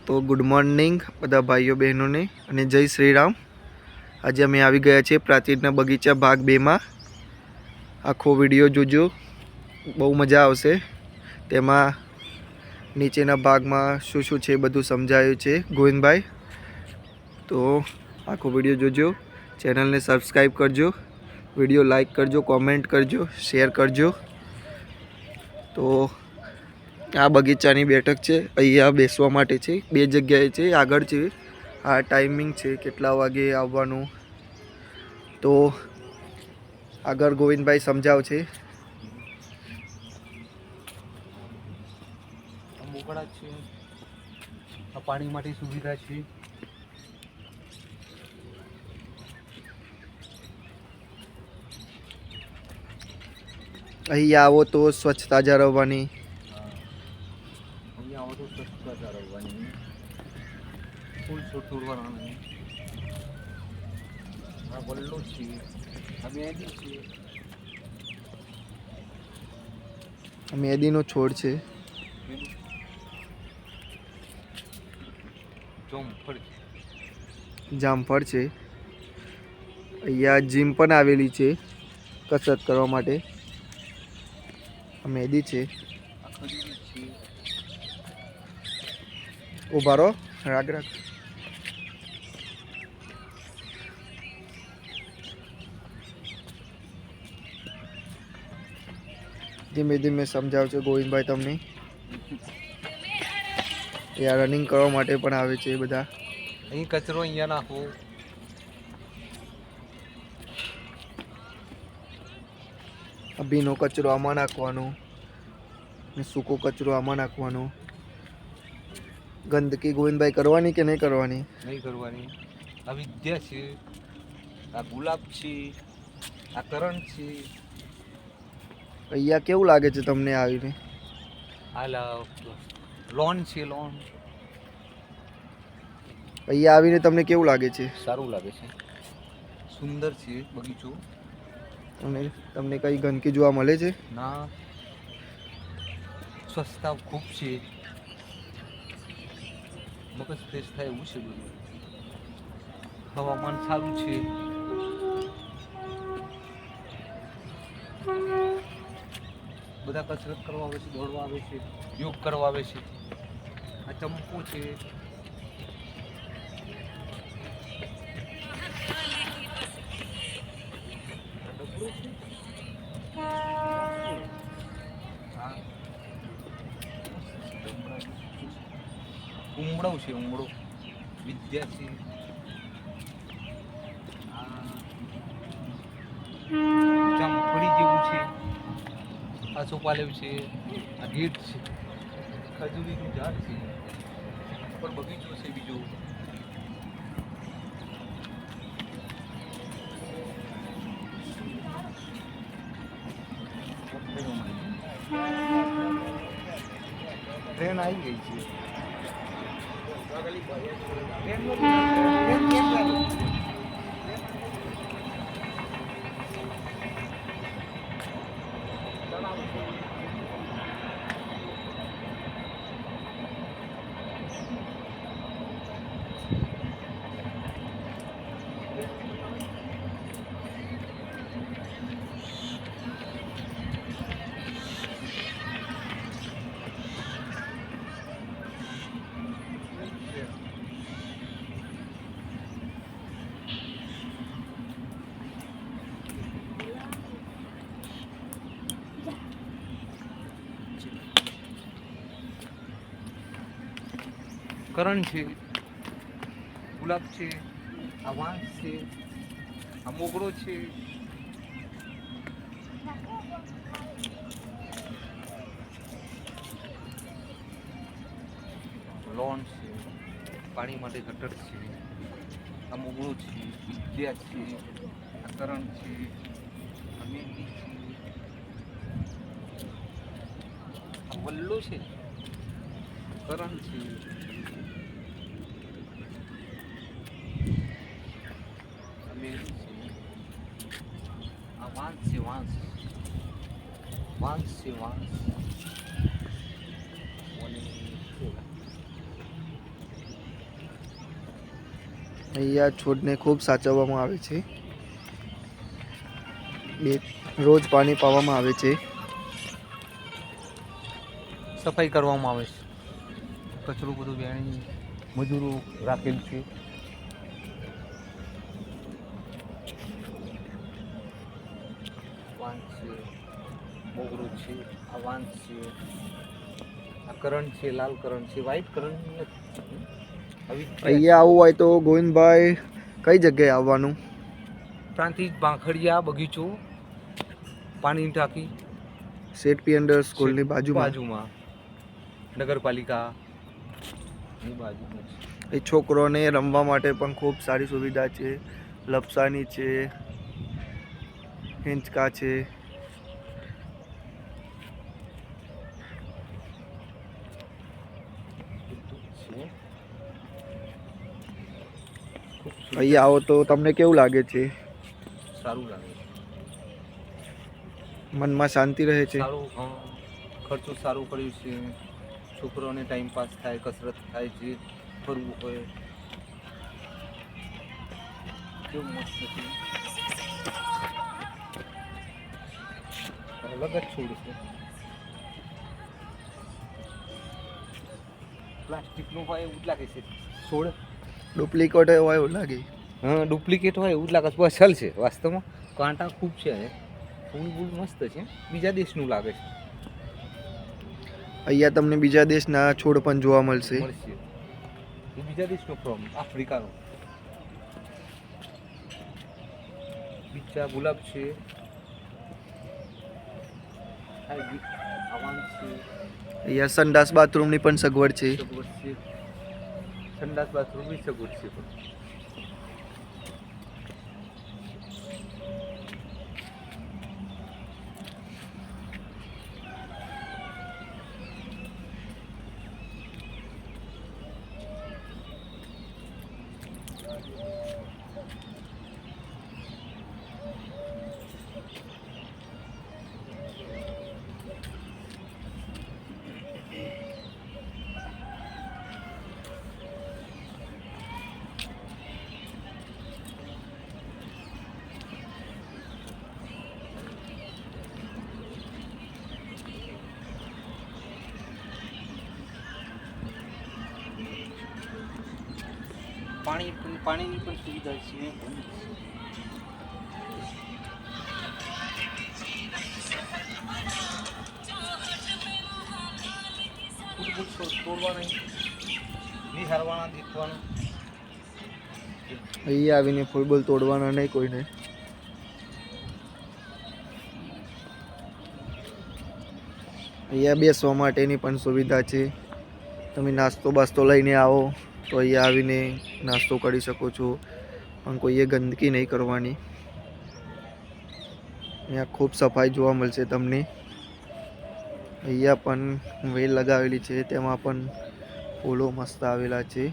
તો good morning બધા ભાઈઓ બહેનોને અને જય શ્રી રામ। આજે અમે આવી ગયા છીએ પ્રાચીનના બગીચા ભાગ 2માં। આખો વિડીયો જોજો, બહુ મજા આવશે। તેમાં નીચેના ભાગમાં શું શું છે બધું સમજાયું છે ગોવિંદભાઈ। તો આખો વિડીયો જોજો, ચેનલને સબસ્ક્રાઈબ કરજો, વિડીયો લાઈક કરજો, કોમેન્ટ કરજો, શેર કરજો। તો આ બગીચાની બેઠક છે, અહીંયા બેસવા માટે છે। બે જગ્યાએ છે, આગળ છે। આ ટાઈમિંગ છે કેટલા વાગે આવવાનું, તો આગળ ગોવિંદભાઈ સમજાવશે। મોકળા છે, આ પાણી માટે સુવિધા છે। અહીંયા આવો તો સ્વચ્છતા જાળવવાની। અહીંયા આવો તો સ્વચ્છતા જાળવવાની, ફૂલ છોડ તોડવાના નહીં। આ વલ્લો છે, આ મેદી છે, આ મેદીનો છોડ છે, જામફળ છે, જામફળ છે। અહીંયા જીમ પણ આવેલી છે કસરત કરવા માટે। આ મેદી છે, આ ખજૂરી છે, ઉભા રહો, રાગ રાગ। ધીમે ધીમે સમજાવજો ગોવિંદભાઈ તમને। ત્યાં રનિંગ કરવા માટે પણ આવે છે બધા। અહીં કચરો અહીંયા નાખો, ભીનો કચરો આમાં નાખવાનો ને સૂકો કચરો આમાં નાખવાનો। ગંદકી ગોવિંદભાઈ કરવાની કે નહીં કરવાની? નહીં કરવાની। આ વિદ્યા છે, આ ગુલાબ છે, આ કરણ છે। અહીંયા કેવું લાગે છે તમને આવીને? આ લોન છે, લોન। અહીંયા આવીને તમને કેવું લાગે છે? સારું લાગે છે, સુંદર છે બગીચો। અને તમને કઈ ગંદકી જોવા મળે છે? ના, સ્વચ્છતા ખૂબ છે, મગજ ફ્રેશ થાય એવું છે બધું। હવામાન સારું છે, બધા કસરત કરવા આવે છે, દોડવા આવે છે, યોગ કરવા આવે છે। આ ચંપો છે, ઉમળો છે, ઉમળો વિદ્યા છે। જામફળી જેવું છે, આ સોપાલેવ છે, આ ગેટ છે, ખજૂરીનું ઝાડ છે, પણ બગીચો છે બીજો। ટ્રેન આવી ગઈ છે, કરણ છે, ગુલાબ છે, આ વાંસ છે, આ મોગરો છે, લોન છે, પાણી માટે ગટર છે, આ મોગરો છે, વિદ્યા છે, આ કરણ છે, આ મેંદી છે, આ વલ્લો છે, કરણ છે, વાંસ છે, વાંસ વાંસ છે, વાંસ અહીંયા છોડને ખૂબ સાચવવામાં આવે છે. રોજ પાણી પાવામાં આવે છે. સફાઈ કરવામાં આવે છે. કચરો બધું વેણી મજૂરો રાખેલ છે. વાંસ છે, મોગરો છે, આ વાંસ છે, આ કરન્ટ છે, લાલ કરન્ટ છે, વ્હાઈટ કરન્ટ આવી અહીંયા આવવું હોય તો ગોવિંદભાઈ કઈ જગ્યાએ આવવાનું? પ્રાંતિજ બાંખડિયા બગીચો, પાણીની ટાંકી, સેટ પી અંડર સ્કૂલની બાજુમાં નગરપાલિકા ની બાજુમાં છે. એ છોકરોને રમવા માટે પણ ખૂબ સારી સુવિધા છે. લપસાની છે, હિંચકા છે. અહીંયા આવો તો તમને કેવું લાગે છે? સારું લાગે, મનમાં શાંતિ રહે છે. સારું. ખર્ચો સારું કર્યું છે. છોકરોને ટાઈમ પાસ થાય, કસરત થાય, જે ફરવું હોય કેવું મસ્ત છે. અલગ જ છોડ છે. પ્લાસ્ટિકનું હોય એવું જ લાગે છે છોડ. ડુપ્લિકેટ હોય એવું લાગે. હા, ડુપ્લિકેટ હોય એવું જ લાગે છે. બસ અસલ છે વાસ્તવમાં. કાંટા ખૂબ છે. ફૂલ બૂલ મસ્ત છે. બીજા દેશનું લાગે છે. અહીંયા તમને બીજા દેશના છોડ પણ જોવા મળશે. એ બીજા દેશનો ફ્રોમ આફ્રિકાનો. બીજા ગુલાબ છે, અહીંયા સંડાસ બાથરૂમની પણ સગવડ છે. સંડાસ બાથરૂમની સગવડ છે. પાણીની પણ સુવિધા છે. તોડવા નહીં, નિહારવાના, દેખવાનું. અહીંયા આવીને ફૂટબોલ તોડવાના નહીં કોઈને. અહીંયા બેસવા માટેની પણ સુવિધા છે. તમે નાસ્તો બાસ્તો લઈને આવો તો અહીંયા આવીને નાસ્તો કરી શકો છો. પણ કોઈએ ગંદકી નહીં કરવાની. અહીંયા ખૂબ સફાઈ જોવા મળશે તમને. અહીંયા પણ વેલ લગાવેલી છે, તેમાં પણ ફૂલો મસ્ત આવેલા છે.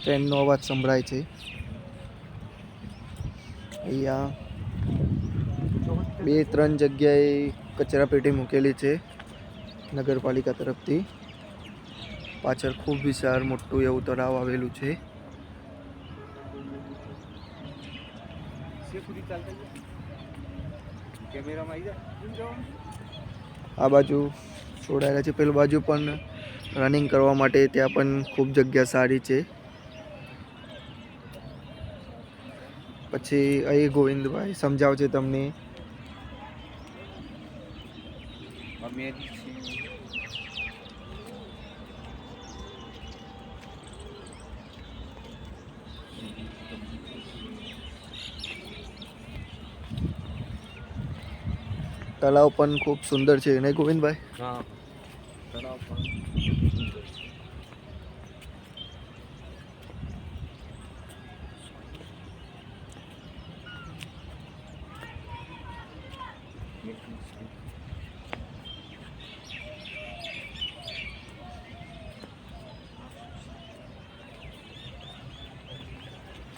ટ્રેનનો અવાજ સંભળાય છે. અહીંયા 2-3 જગ્યાએ કચરા પેટી મૂકેલી છે નગરપાલિકા તરફથી. પાછળ ખૂબ વિશાળ મોટું એવું તળાવ આવેલું છે. આ બાજુ છોડાયેલા છે. પેલી બાજુ પણ રનિંગ કરવા માટે ત્યાં પણ ખૂબ જગ્યા સારી છે. પછી અહીં ગોવિંદભાઈ સમજાવશે તમને. તળાવ પણ ખૂબ સુંદર છે ને ગોવિંદભાઈ? હા, તળાવ પણ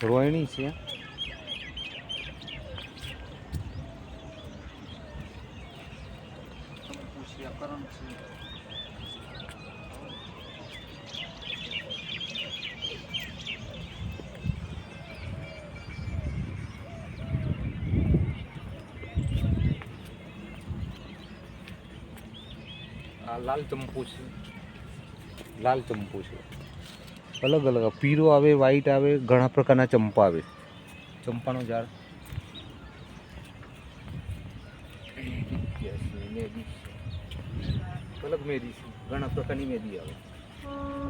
રોહિણી છે. આ લાલ ચંપુ છે. લાલ ચંપુ છે. અલગ અલગ પીળો આવે, વ્હાઈટ આવે, ઘણા પ્રકારના ચંપા આવે. ચંપાનું ઝાડ અલગ મેદી છે, ઘણા પ્રકારની મેદી આવે.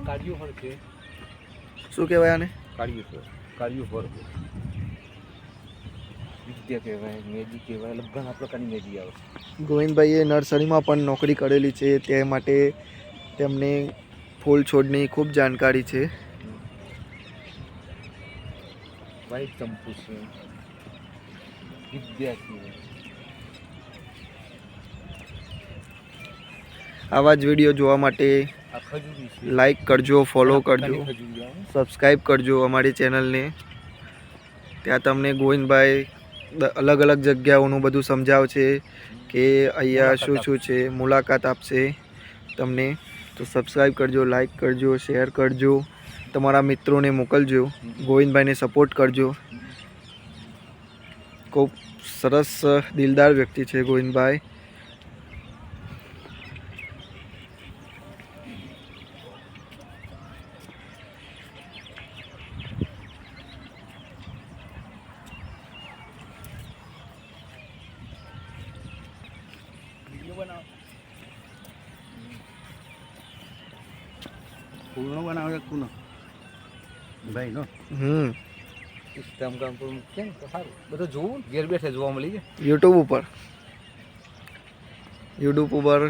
કાળિયું ફળ છે. શું કહેવાય આને? કાળિયું ફળ. કાળિયું ફળ વિદ્યા કહેવાય, મેદી કહેવાય, અલગ ઘણા પ્રકારની મેદી આવે. ગોવિંદભાઈએ નર્સરીમાં પણ નોકરી કરેલી છે, તે માટે તેમને ફૂલ છોડની ખૂબ જાણકારી છે. વ્હાઈટ ચંપુ છે, વિદ્યા છે. આવા જ વિડીયો જોવા માટે આ ખજૂરી છે. લાઈક કરજો, ફોલો કરજો, ખજૂરી આવે. સબસ્ક્રાઈબ કરજો અમારી ચેનલને. ત્યાં તમને ગોવિંદભાઈ અલગ અલગ જગ્યાઓનું બધું સમજાવશે કે અહીંયા શું શું છે, મુલાકાત આપશે તમને. તો સબસ્ક્રાઈબ કરજો, લાઈક કરજો, શેર કરજો, તમારા મિત્રોને મોકલજો. ગોવિંદભાઈને સપોર્ટ કરજો. ખૂબ સરસ દિલદાર વ્યક્તિ છે ગોવિંદભાઈ. ફૂલનો બનાવે કુનો ભાઈ નો ઇન્સ્ટાગ્રામ પર મૂકે ને તો સારું. બધું જોવું ઘેર બેઠે જોવા મળી જાય. યુટ્યુબ ઉપર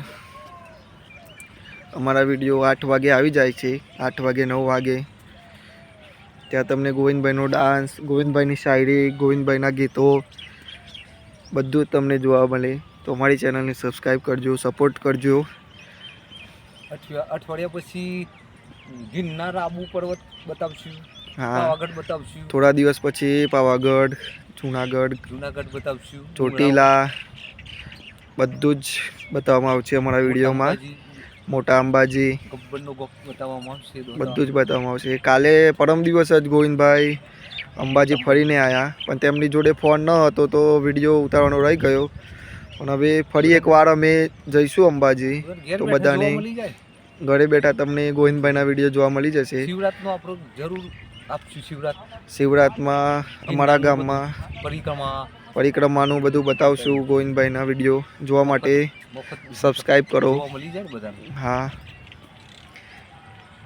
અમારા વિડીયો 8 વાગે આવી જાય છે. 8 વાગે 9 વાગે ત્યાં તમને ગોવિંદભાઈનો ડાન્સ, ગોવિંદભાઈની શાયરી, ગોવિંદભાઈના ગીતો બધું જ તમને જોવા મળે. તો અમારી ચેનલને સબસ્ક્રાઈબ કરજો, સપોર્ટ કરજો. અઠવાડિયા પછી ગિરનાર આબુ પર્વત બતાવશું. હા, પાવાગઢ બતાવશું. થોડા દિવસ પછી પાવાગઢ, જુનાગઢ બતાવશું. ચોટીલા બધું જ બતાવવામાં આવશે અમારા વિડીયોમાં. મોટા અંબાજી ગબ્બરનો ગોખ બતાવવામાં આવશે. બધું જ બતાવવામાં આવશે. કાલે પરમ દિવસ જ ગોવિંદભાઈ અંબાજી ફરીને આવ્યા, પણ તેમની જોડે ફોન ન હતો તો વિડીયો ઉતારવાનો રહી ગયો. પણ હવે ફરી એકવાર અમે જઈશું અંબાજી, તો બધાને ઘરે બેઠા તમને ગોવિંદભાઈના વિડીયો જોવા મળી જશે. શિવરાતનો આપણો જરૂર આપશું. શિવરાતમાં અમારા ગામમાં પરિક્રમાનું બધું બતાવશું. ગોવિંદભાઈના વિડીયો જોવા માટે સબસ્ક્રાઈબ કરો. હા,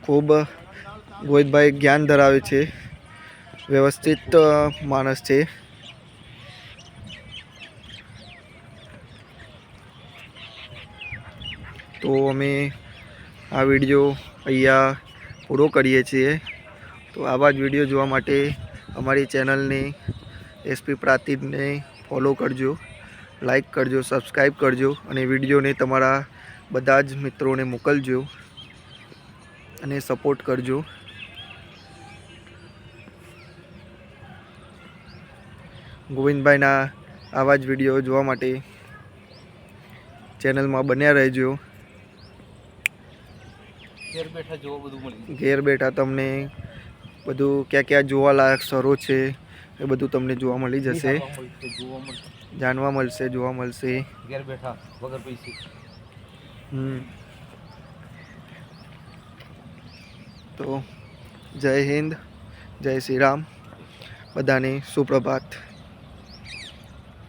ખૂબ ગોવિંદભાઈ જ્ઞાન ધરાવે છે, વ્યવસ્થિત માણસ છે. તો અમે આ વિડીયો અહીંયા પૂરો કરીએ છીએ. તો આવા જ વિડીયો જોવા માટે અમારી ચેનલને એસપી પ્રાતિજને ફોલો કરજો, લાઈક કરજો, સબસ્ક્રાઈબ કરજો અને વિડીયોને તમારા બધા જ મિત્રોને મોકલજો અને સપોર્ટ કરજો. ગોવિંદભાઈના આવા જ વિડીયો જોવા માટે ચેનલમાં બન્યા રહેજો. ઘેર બેઠા તમને બધું ક્યાં ક્યાં જોવાલાયક સ્થળો છે એ બધું તમને જોવા મળી જશે, જાણવા મળશે, જોવા મળશે. ઘેર બેઠા વગર પૈસે. તો જય હિન્દ, જય શ્રી રામ, બધાને સુપ્રભાત.